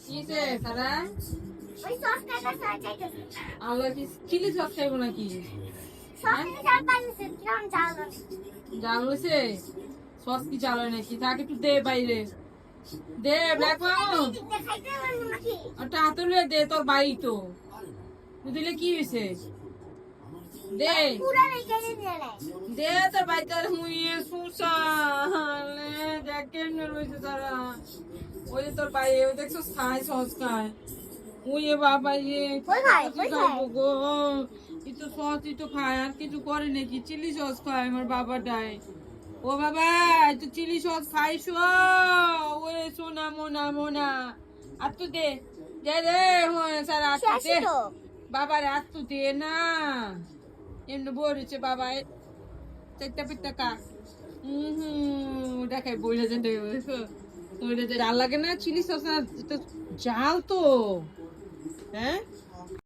কিসে সারা ওই সস কাটা চাইতেছে আল্লাহ কি চিলি সস খাইবো নাকি সস চাল পাইছে কিরম চাল জাল হয়েছে সস কি চাল হয় নাকি তাকে একটু দে বাইরে দে ব্ল্যাক মাউন্ট খাইতে পারবো নাকি একটা হাতুলে দে তোর বাড়ি তো তুই দিলে কি হয়েছে দে পুরা রেখে দিয়ে নেয় দে তোর বাড়িতে হুইয়ে সুসা দেখ কেমন রয়েছে তারা ওই যে তোর বাইরে ওই দেখছো খায় সস খায় ওয়ে বাবা ইয়ে ওই খায়, ওই খায়। গো ই তো সস ই তো খায় আর কিছু করে নাকি চিলি সস খায় আমার বাবাটাই ও বাবা তুই চিলি সস খাইছো ওরে সোনা মোনা মোনা আর তো দে দে রে স্যার আর তো দে শেষ তো বাবার আর তো দে না এমনি বলেছে বাবা চারটা পিঠটা কা দেখাই বইলে যেন ওইটা যে জাল লাগে না চিলি সস না জাল তো হ্যাঁ